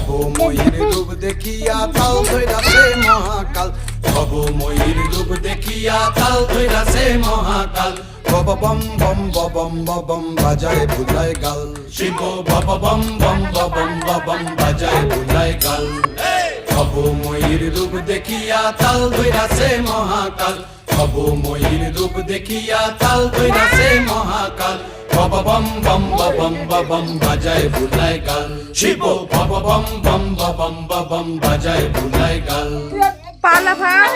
ভব ময়ূর রূপ দেখিয়া তাল ধৈরাছে মহাকাল, ভব ময়ূর রূপ দেখিয়া তাল ধৈরাছে মহাকাল। বব বম বম বম বম বাজায় বুলায় গাল, শিব বব বম বম বম বাজায় বুলায় গাল। ভব ময়ূর রূপ দেখিয়া তাল ধৈরাছে মহাকাল, ভব ময়ূর রূপ দেখিয়া তাল ধৈরাছে মহাকাল। বব বম বম বম বাজায় বুলায় গাল, শিব বব বম বম বাজায় বুলায় গাল। পালা ভাই